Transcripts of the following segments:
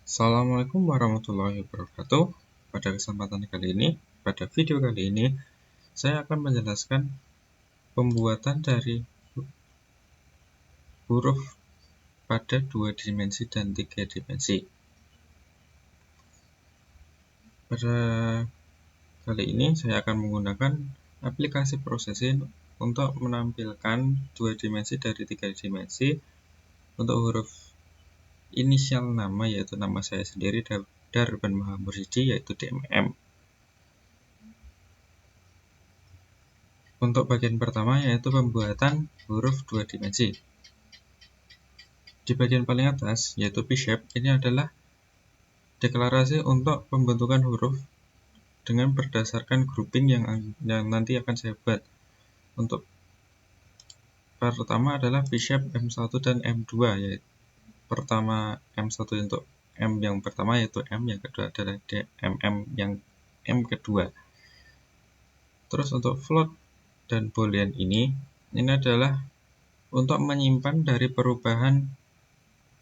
Assalamualaikum warahmatullahi wabarakatuh. Pada kesempatan kali ini, pada video kali ini, saya akan menjelaskan pembuatan dari huruf pada 2 dimensi dan 3 dimensi. Pada kali ini, saya akan menggunakan aplikasi processing untuk menampilkan 2 dimensi dari 3 dimensi untuk huruf inisial nama, yaitu nama saya sendiri, Darban Mahamuridi, yaitu DMM. Untuk bagian pertama yaitu pembuatan huruf 2 dimensi. Di bagian paling atas yaitu P-shape, ini adalah deklarasi untuk pembentukan huruf dengan berdasarkan grouping yang nanti akan saya buat. Untuk pertama adalah P-shape M1 dan M2, yaitu pertama M1 untuk M yang pertama yaitu M, yang kedua adalah DMM yang M kedua. Terus untuk float dan boolean ini adalah untuk menyimpan dari perubahan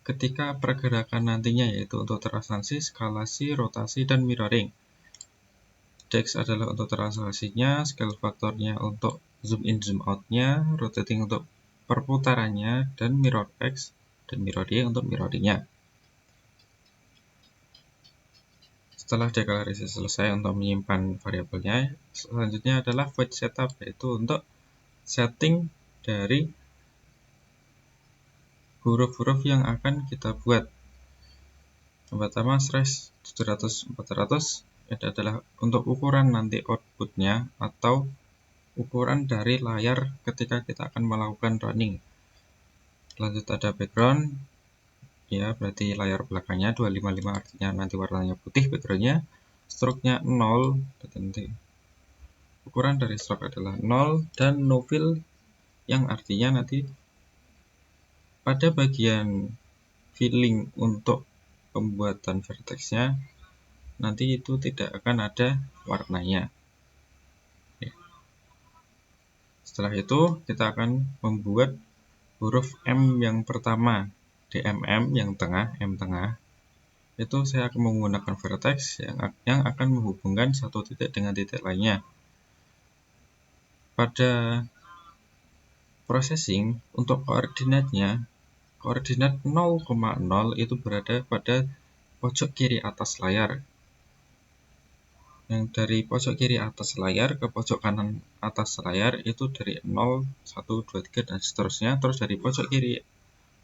ketika pergerakan nantinya, yaitu untuk translasi, skalasi, rotasi, dan mirroring. Dex adalah untuk translasinya, scale faktornya untuk zoom in zoom out-nya, rotating untuk perputarannya, dan mirror X dan mirror Y untuk mirroringnya. Setelah deklarasi selesai untuk menyimpan variabelnya, selanjutnya adalah void setup, yaitu untuk setting dari huruf-huruf yang akan kita buat. Yang pertama /700/400, itu adalah untuk ukuran nanti outputnya atau ukuran dari layar ketika kita akan melakukan running. Lanjut ada background, ya berarti layar belakangnya 255, artinya nanti warnanya putih backgroundnya. Stroke-nya 0, nanti ukuran dari stroke adalah 0, dan no fill yang artinya nanti pada bagian filling untuk pembuatan vertexnya nanti itu tidak akan ada warnanya. Setelah itu kita akan membuat huruf M yang pertama, DMM yang tengah, M tengah. Itu saya akan menggunakan vertex yang akan menghubungkan satu titik dengan titik lainnya. Pada processing untuk koordinatnya, koordinat 0,0 itu berada pada pojok kiri atas layar. Yang dari pojok kiri atas layar ke pojok kanan atas layar itu dari 0, 1, 2, 3, dan seterusnya. Terus dari pojok kiri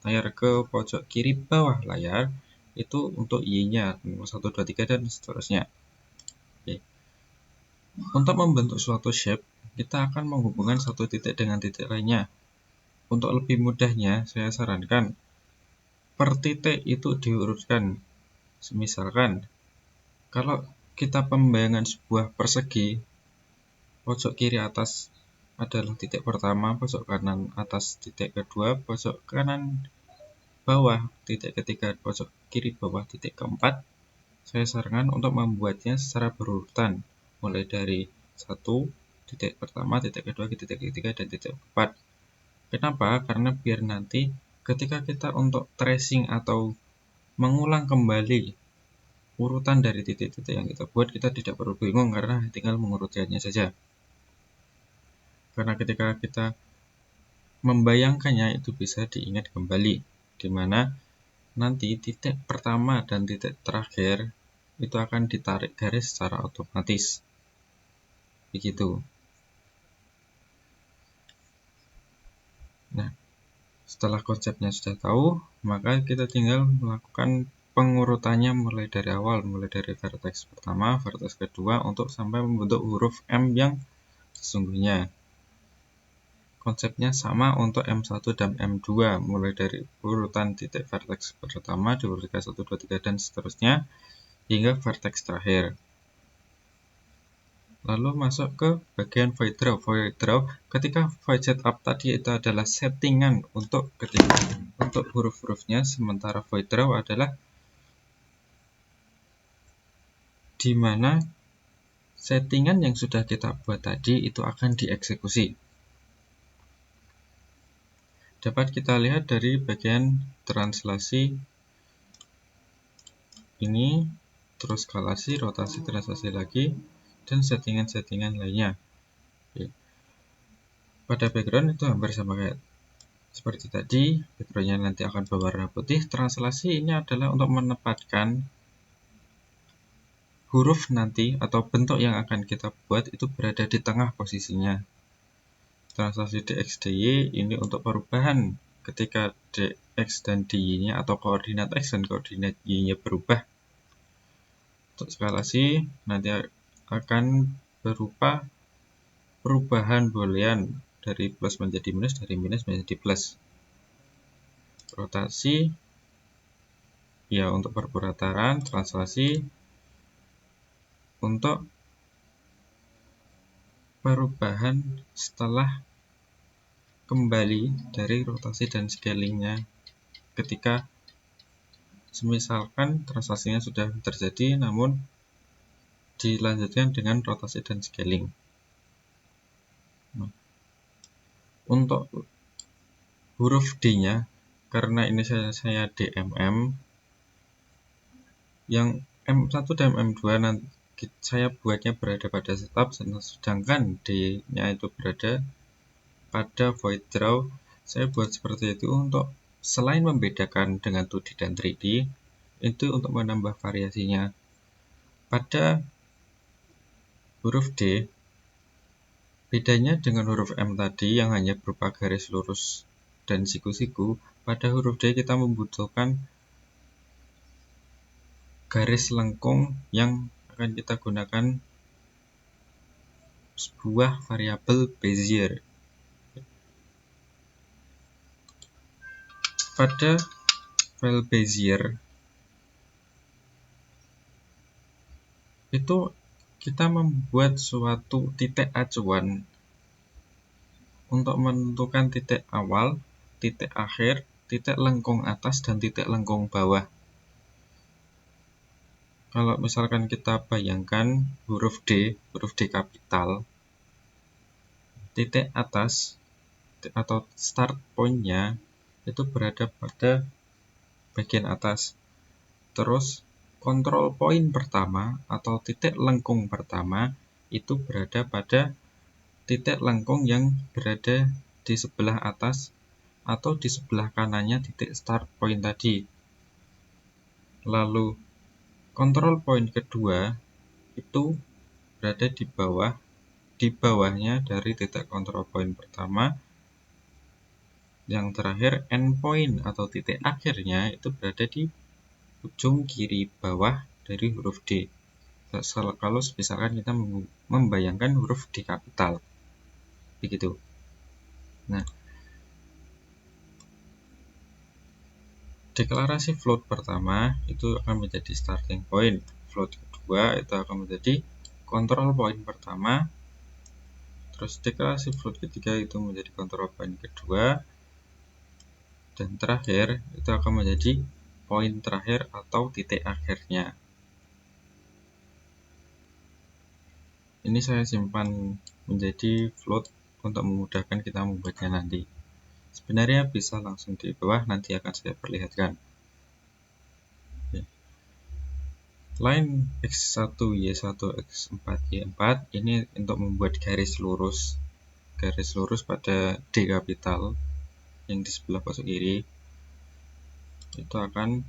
layar ke pojok kiri bawah layar itu untuk Y-nya 1, 2, 3, dan seterusnya. Oke. Untuk membentuk suatu shape, kita akan menghubungkan satu titik dengan titik lainnya. Untuk lebih mudahnya, saya sarankan per titik itu diurutkan. Misalkan, kalau kita pembayangan sebuah persegi, pojok kiri atas adalah titik pertama, pojok kanan atas titik kedua, pojok kanan bawah titik ketiga, pojok kiri bawah titik keempat. Saya sarankan untuk membuatnya secara berurutan, mulai dari 1, titik pertama, titik kedua, titik ketiga, dan titik keempat. Kenapa? Karena biar nanti ketika kita untuk tracing atau mengulang kembali urutan dari titik-titik yang kita buat, kita tidak perlu bingung karena tinggal mengurutkannya saja. Karena ketika kita membayangkannya itu bisa diingat kembali, di mana nanti titik pertama dan titik terakhir itu akan ditarik garis secara otomatis. Begitu. Nah, setelah konsepnya sudah tahu, maka kita tinggal melakukan pengurutannya mulai dari awal, mulai dari vertex pertama, vertex kedua, untuk sampai membentuk huruf M yang sesungguhnya. Konsepnya sama untuk M1 dan M2, mulai dari urutan titik vertex pertama, diurutkan 1, 2, 3, dan seterusnya, hingga vertex terakhir. Lalu masuk ke bagian void draw. Void draw ketika void setup tadi itu adalah settingan untuk huruf-hurufnya, sementara void draw adalah di mana settingan yang sudah kita buat tadi itu akan dieksekusi. Dapat kita lihat dari bagian translasi ini, terus skalasi, rotasi, translasi lagi, dan settingan-settingan lainnya. Oke. Pada background itu hampir sama kayak seperti tadi, backgroundnya nanti akan berwarna putih. Translasi ini adalah untuk menempatkan huruf nanti atau bentuk yang akan kita buat itu berada di tengah posisinya. Translasi DX DY ini untuk perubahan ketika DX dan DY-nya atau koordinat X dan koordinat Y-nya berubah. Untuk skalasi nanti akan berupa perubahan boolean dari plus menjadi minus, dari minus menjadi plus. Rotasi ya untuk perputaran, translasi untuk perubahan setelah kembali dari rotasi dan scalingnya ketika semisalkan transaksinya sudah terjadi namun dilanjutkan dengan rotasi dan scaling. Nah, untuk huruf D-nya, karena ini saya DMM, yang M1 dan M2 nanti saya buatnya berada pada stop, sedangkan D-nya itu berada pada void draw. Saya buat seperti itu untuk selain membedakan dengan 2D dan 3D, itu untuk menambah variasinya. Pada huruf D, bedanya dengan huruf M tadi yang hanya berupa garis lurus dan siku-siku, pada huruf D kita membutuhkan garis lengkung yang akan kita gunakan sebuah variabel Bezier. Pada file Bezier itu kita membuat suatu titik acuan untuk menentukan titik awal, titik akhir, titik lengkung atas, dan titik lengkung bawah. Kalau misalkan kita bayangkan huruf D kapital, titik atas atau start point-nya itu berada pada bagian atas. Terus control point pertama atau titik lengkung pertama itu berada pada titik lengkung yang berada di sebelah atas atau di sebelah kanannya titik start point tadi. Lalu control point kedua itu berada di bawahnya dari titik control point pertama. Yang terakhir endpoint atau titik akhirnya itu berada di ujung kiri bawah dari huruf D. Kalau misalkan kita membayangkan huruf D kapital, begitu. Nah, deklarasi float pertama itu akan menjadi starting point, float kedua itu akan menjadi control point pertama, terus deklarasi float ketiga itu menjadi control point kedua, dan terakhir itu akan menjadi poin terakhir atau titik akhirnya. Ini saya simpan menjadi float untuk memudahkan kita membuatnya nanti. Sebenarnya bisa langsung di bawah, nanti akan saya perlihatkan. Line X1, Y1, X4, Y4 ini untuk membuat garis lurus pada D kapital yang di sebelah pojok kiri itu akan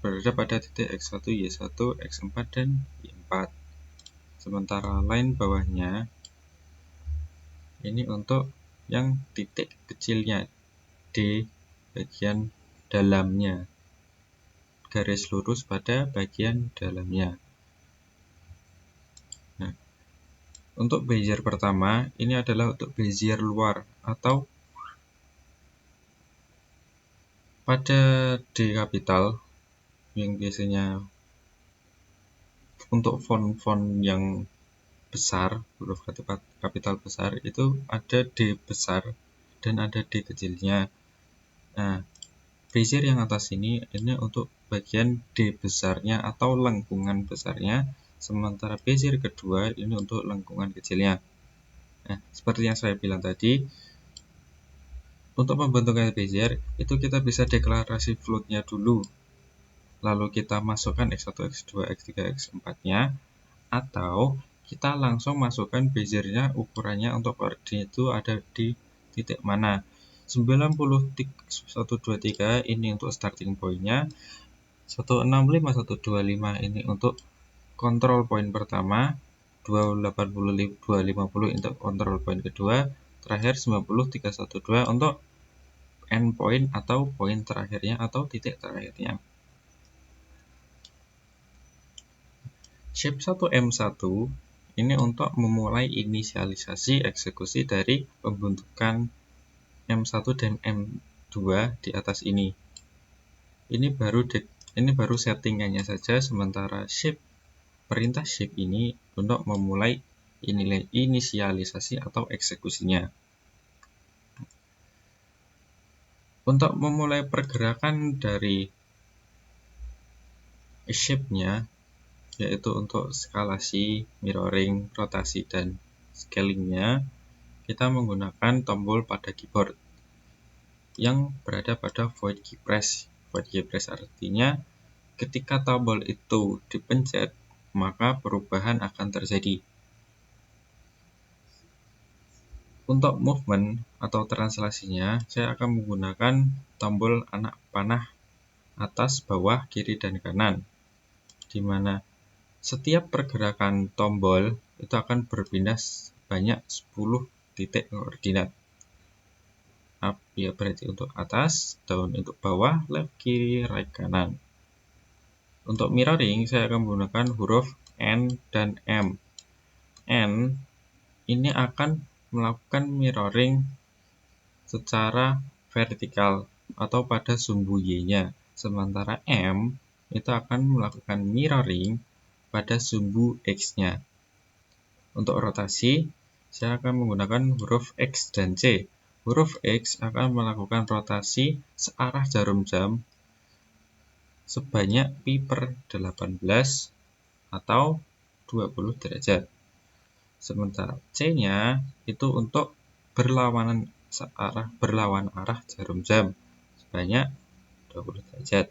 berada pada titik X1, Y1, X4, dan Y4. Sementara line bawahnya ini untuk yang titik kecilnya D bagian dalamnya, garis lurus pada bagian dalamnya. Nah, untuk Bezier pertama ini adalah untuk Bezier luar atau pada D kapital yang biasanya untuk font-font yang besar, huruf kapital besar itu ada D besar dan ada D kecilnya. Nah, Bezier yang atas ini untuk bagian D besarnya atau lengkungan besarnya, sementara Bezier kedua ini untuk lengkungan kecilnya. Nah, seperti yang saya bilang tadi, untuk pembentukan Bezier itu kita bisa deklarasi float-nya dulu. lalu kita masukkan X1, X2, X3, X4 nya, atau kita langsung masukkan Bezier-nya, ukurannya untuk koordinat itu ada di titik mana. 90,123 ini untuk starting point-nya, 165, 125 ini untuk kontrol point pertama, 280, 250 untuk kontrol point kedua, terakhir 90, 312 untuk endpoint atau poin terakhirnya atau titik terakhirnya. Shape 1M1 ini untuk memulai inisialisasi eksekusi dari pembentukan M1 dan M2 di atas ini. Ini baru settingannya saja, sementara shape perintah shape ini untuk memulai inisialisasi atau eksekusinya. Untuk memulai pergerakan dari shape-nya, yaitu untuk skalasi, mirroring, rotasi, dan scaling-nya, kita menggunakan tombol pada keyboard yang berada pada void key press. Void key press artinya ketika tombol itu dipencet, maka perubahan akan terjadi. Untuk movement atau translasinya, saya akan menggunakan tombol anak panah atas, bawah, kiri, dan kanan, di mana setiap pergerakan tombol itu akan berpindah sebanyak 10 titik koordinat. Up ya berarti untuk atas, down untuk bawah, left, kiri, right, kanan. Untuk mirroring, saya akan menggunakan huruf N dan M. N ini akan melakukan mirroring secara vertikal atau pada sumbu Y-nya. Sementara M itu akan melakukan mirroring pada sumbu X-nya. Untuk rotasi, saya akan menggunakan huruf X dan C. Huruf X akan melakukan rotasi searah jarum jam sebanyak pi per 18 atau 20 derajat. Sementara C-nya itu untuk berlawan arah jarum jam sebanyak 20 derajat.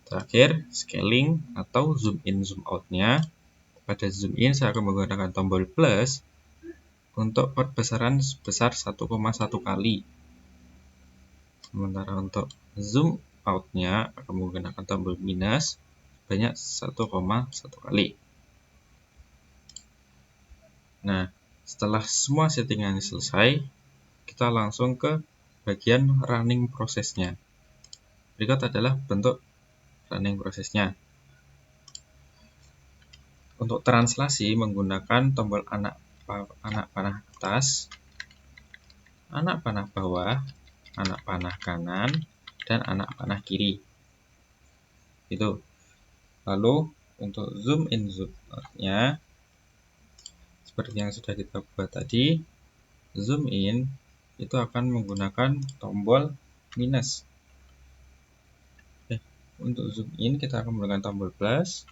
Terakhir, scaling atau zoom in zoom out-nya. Pada zoom in saya akan menggunakan tombol plus untuk perbesaran sebesar 1,1 kali. Sementara untuk zoom out-nya akan menggunakan tombol minus sebanyak 1,1 kali. Nah, setelah semua settingan selesai, kita langsung ke bagian running prosesnya. Berikut adalah bentuk running prosesnya. Untuk translasi menggunakan tombol anak panah atas, anak panah bawah, anak panah kanan, dan anak panah kiri. Itu. Lalu untuk zoom in zoom out-nya, seperti yang sudah kita buat tadi, zoom in itu akan menggunakan tombol minus. Untuk zoom in kita akan menggunakan tombol plus,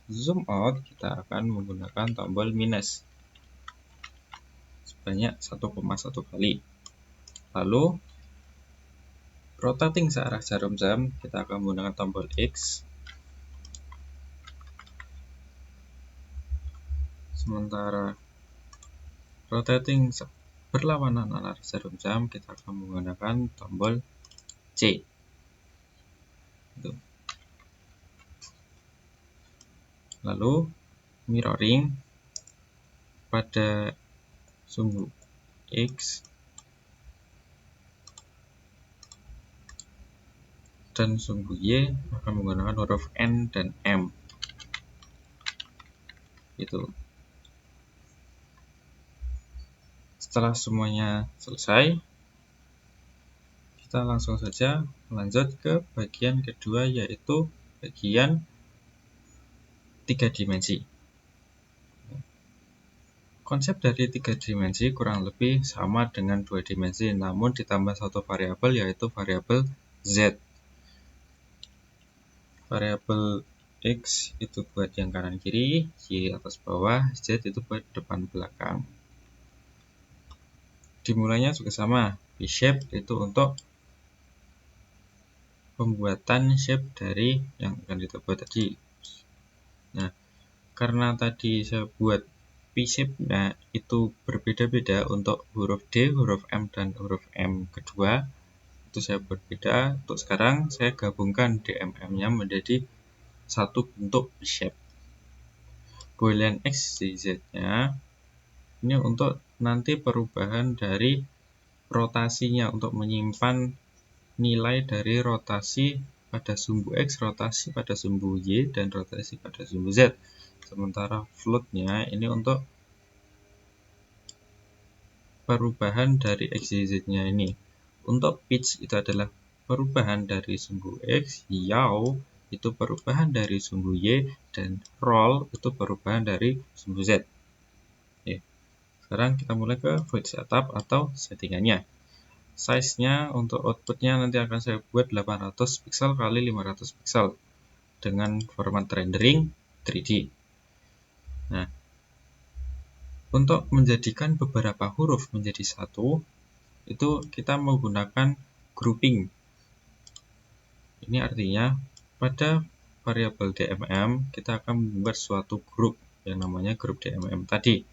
zoom out kita akan menggunakan tombol minus sebanyak 1,1 kali. Lalu rotating searah jarum jam kita akan menggunakan tombol X. Sementara rotating berlawanan arah jarum jam kita akan menggunakan tombol C. Itu. Lalu mirroring pada sumbu X dan sumbu Y akan menggunakan huruf N dan M. Itu. Setelah semuanya selesai, kita langsung saja lanjut ke bagian kedua, yaitu bagian 3 dimensi. Konsep dari 3 dimensi kurang lebih sama dengan 2 dimensi, namun ditambah satu variabel, yaitu variabel Z. Variabel X itu buat yang kanan kiri, Y atas bawah, Z itu buat depan belakang. Dimulainya juga sama, B-shape itu untuk pembuatan shape dari yang akan kita buat tadi. Nah, karena tadi saya buat P-shape-nya itu berbeda-beda untuk huruf D, huruf M, dan huruf M kedua, itu saya buat beda. Untuk sekarang saya gabungkan DMM-nya menjadi satu bentuk P-shape. Boolean X, Y, Z-nya ini untuk nanti perubahan dari rotasinya, untuk menyimpan nilai dari rotasi pada sumbu X, rotasi pada sumbu Y, dan rotasi pada sumbu Z. Sementara float-nya ini untuk perubahan dari X, Y, Z-nya ini. Untuk pitch itu adalah perubahan dari sumbu X, yaw itu perubahan dari sumbu Y, dan roll itu perubahan dari sumbu Z. Oke. Sekarang kita mulai ke void setup atau settingannya. Size-nya untuk outputnya nanti akan saya buat 800 pixel kali 500 pixel dengan format rendering 3D. Nah, untuk menjadikan beberapa huruf menjadi satu, itu kita menggunakan grouping. Ini artinya pada variabel DMM kita akan membuat suatu grup yang namanya grup DMM tadi.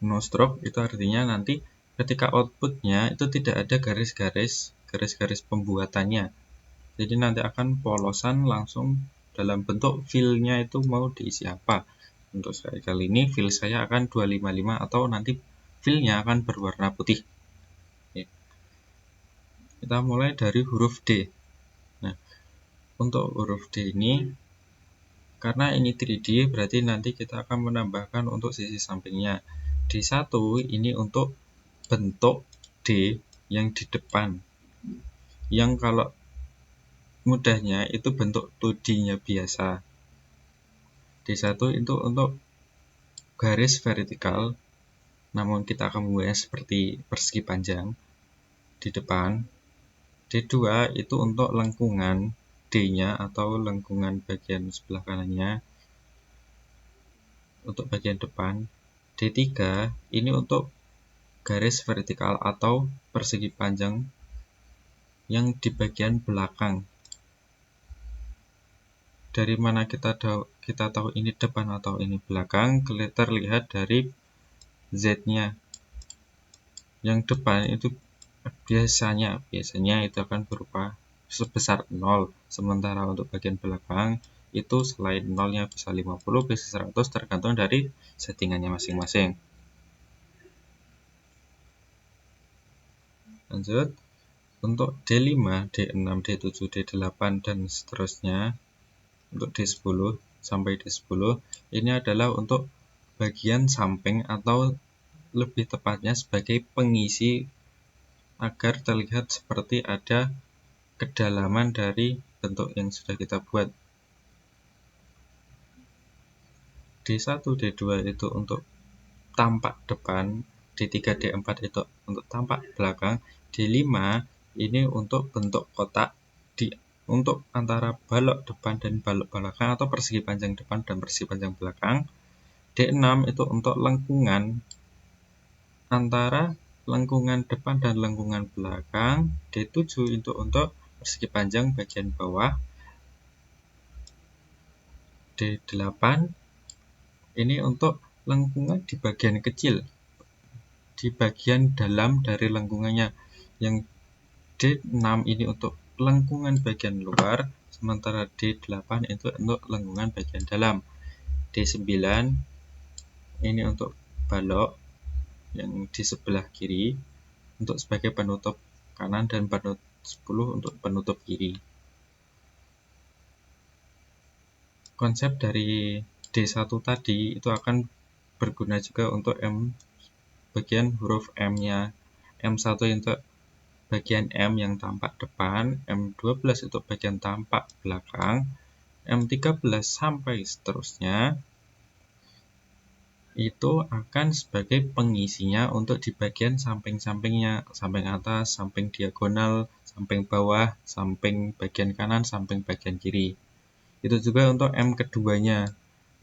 No stroke itu artinya nanti ketika outputnya itu tidak ada garis-garis pembuatannya. Jadi nanti akan polosan langsung dalam bentuk fill-nya itu mau diisi apa. Untuk kali ini fill saya akan 255 atau nanti fill-nya akan berwarna putih. Oke. Kita mulai dari huruf D. Nah, untuk huruf D ini karena ini 3D berarti nanti kita akan menambahkan untuk sisi sampingnya. D1 ini untuk bentuk D yang di depan. Yang kalau mudahnya itu bentuk 2D-nya biasa. D1 itu untuk garis vertikal, namun kita akan membuatnya seperti persegi panjang di depan. D2 itu untuk lengkungan D-nya atau lengkungan bagian sebelah kanannya untuk bagian depan. D3 ini untuk garis vertikal atau persegi panjang yang di bagian belakang. Dari mana kita tahu ini depan atau ini belakang? Terlihat dari Z-nya. Yang depan itu biasanya itu akan berupa sebesar 0. Sementara untuk bagian belakang itu selain 0-nya bisa 50, bisa 100 tergantung dari settingannya masing-masing. Lanjut, untuk D5, D6, D7, D8, dan seterusnya, untuk D10 sampai D10, ini adalah untuk bagian samping atau lebih tepatnya sebagai pengisi agar terlihat seperti ada kedalaman dari bentuk yang sudah kita buat. D1, D2 itu untuk tampak depan, D3, D4 itu untuk tampak belakang, D5 ini untuk bentuk kotak untuk antara balok depan dan balok belakang atau persegi panjang depan dan persegi panjang belakang. D6 itu untuk lengkungan antara lengkungan depan dan lengkungan belakang. D7 itu untuk persegi panjang bagian bawah. D8 ini untuk lengkungan di bagian kecil, di bagian dalam dari lengkungannya. Yang D6 ini untuk lengkungan bagian luar, sementara D8 itu untuk lengkungan bagian dalam. D9 ini untuk balok yang di sebelah kiri untuk sebagai penutup kanan dan penutup 10 untuk penutup kiri. Konsep dari D1 tadi itu akan berguna juga untuk bagian huruf M-nya. M1 untuk bagian M yang tampak depan, M12 untuk bagian tampak belakang, M13 sampai seterusnya itu akan sebagai pengisinya untuk di bagian samping-sampingnya, samping atas, samping diagonal, samping bawah, samping bagian kanan, samping bagian kiri. Itu juga untuk M keduanya.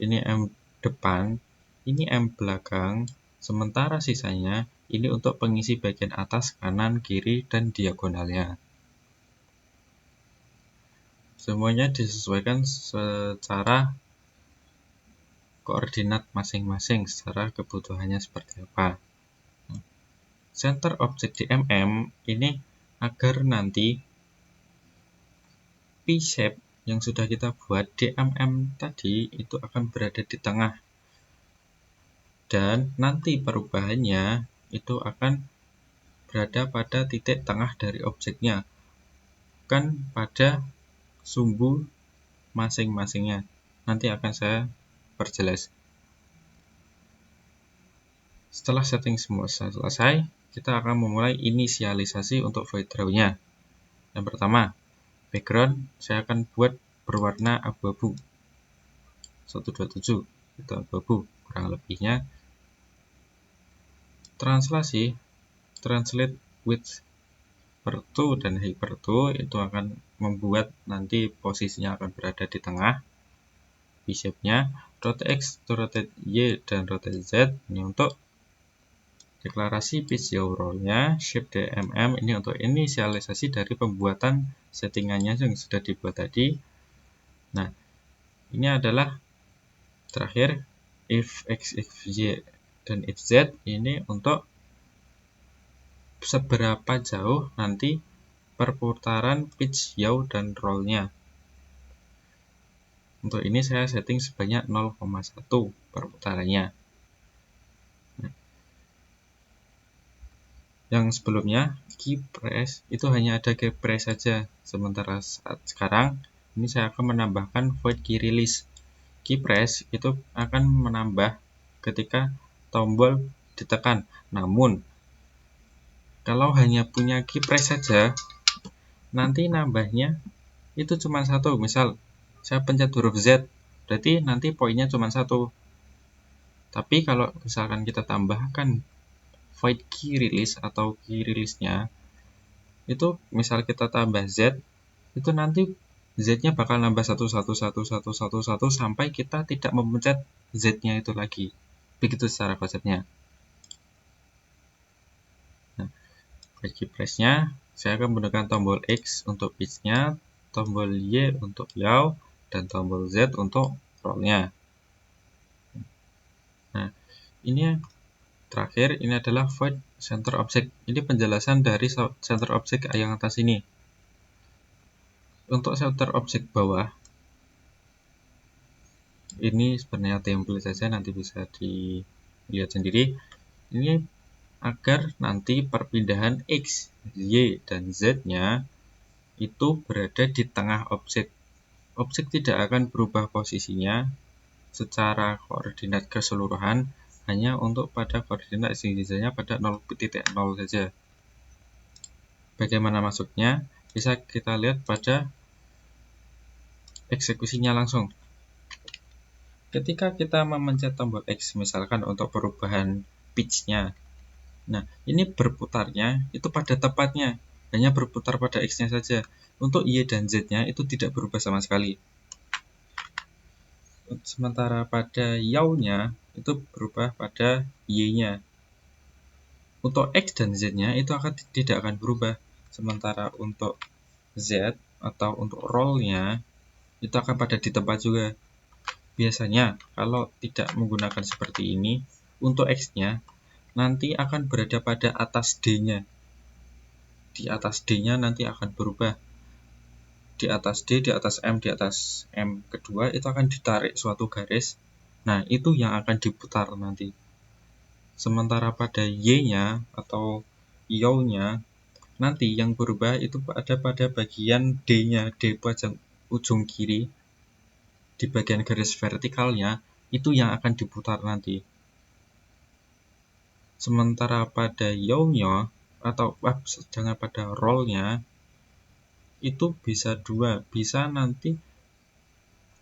Ini M depan, ini M belakang, sementara sisanya ini untuk pengisi bagian atas, kanan, kiri, dan diagonalnya. Semuanya disesuaikan secara koordinat masing-masing, secara kebutuhannya seperti apa. Center object di MM ini agar nanti P-shape yang sudah kita buat di MM tadi itu akan berada di tengah. Dan nanti perubahannya itu akan berada pada titik tengah dari objeknya, bukan pada sumbu masing-masingnya. Nanti akan saya perjelas. Setelah setting semua selesai, kita akan memulai inisialisasi untuk void row-nya. Yang pertama, background saya akan buat berwarna abu-abu. 127 itu abu-abu kurang lebihnya. Translate width per 2 dan height per 2 itu akan membuat nanti posisinya akan berada di tengah. V-shape-nya, rotate X, rotate Y, dan rotate Z ini untuk deklarasi pitch yaw roll-nya, shape DMM ini untuk inisialisasi dari pembuatan settingannya yang sudah dibuat tadi. Nah, ini adalah terakhir if X, if Y, dan if Z ini untuk seberapa jauh nanti perputaran pitch yaw dan roll-nya. Untuk ini saya setting sebanyak 0,1 perputarannya. Yang sebelumnya key press itu hanya ada key press saja, sementara saat sekarang ini saya akan menambahkan void key release. Key press itu akan menambah ketika tombol ditekan. Namun kalau hanya punya key press saja, nanti nambahnya itu cuma satu. Misal saya pencet huruf Z, berarti nanti poinnya cuma satu. Tapi kalau misalkan kita tambahkan void key release atau key release-nya, itu misal kita tambah Z, itu nanti Z-nya bakal nambah 1 sampai kita tidak memencet Z-nya itu lagi. Begitu secara konsepnya. Nah, void key press-nya saya akan menggunakan tombol X untuk pitch-nya, tombol Y untuk yaw, dan tombol Z untuk roll-nya. Nah, ini terakhir, ini adalah void center object. Ini penjelasan dari center object yang atas ini. Untuk center object bawah, ini sebenarnya template saja, nanti bisa dilihat sendiri. Ini agar nanti perpindahan X, Y, dan Z-nya itu berada di tengah objek. Objek tidak akan berubah posisinya secara koordinat keseluruhan, hanya untuk pada koordinat sisinya pada 0.0 saja. Bagaimana masuknya? Bisa kita lihat pada eksekusinya langsung. Ketika kita memencet tombol X misalkan untuk perubahan pitch-nya, nah ini berputarnya itu pada tepatnya, hanya berputar pada X-nya saja. Untuk Y dan Z-nya itu tidak berubah sama sekali. Sementara pada yaw-nya itu berubah pada Y-nya. Untuk X dan Z-nya itu tidak akan berubah. Sementara untuk Z atau untuk roll-nya itu akan pada di tempat juga. Biasanya kalau tidak menggunakan seperti ini, untuk X-nya nanti akan berada pada atas D-nya. Di atas D-nya nanti akan berubah. Di atas D, di atas M, di atas M kedua itu akan ditarik suatu garis. Nah, itu yang akan diputar nanti. Sementara pada Y-nya atau yaw-nya, nanti yang berubah itu ada pada bagian D-nya, D ujung kiri. Di bagian garis vertikalnya, itu yang akan diputar nanti. Sementara pada yaw-nya, atau jangan pada roll-nya, itu bisa dua, bisa nanti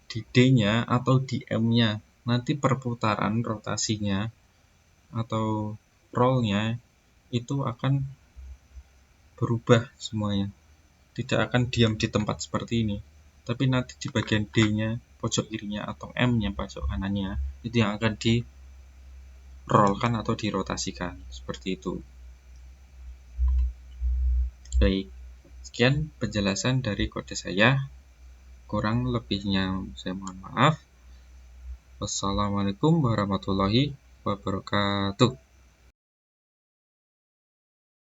di D-nya atau di M-nya. Nanti perputaran rotasinya atau roll-nya itu akan berubah semuanya. Tidak akan diam di tempat seperti ini. Tapi nanti di bagian D-nya, pojok kirinya atau M-nya, pojok kanannya, itu yang akan di rollkan atau dirotasikan. Seperti itu. Baik, sekian penjelasan dari kode saya. Kurang lebihnya saya mohon maaf. Wassalamualaikum warahmatullahi wabarakatuh.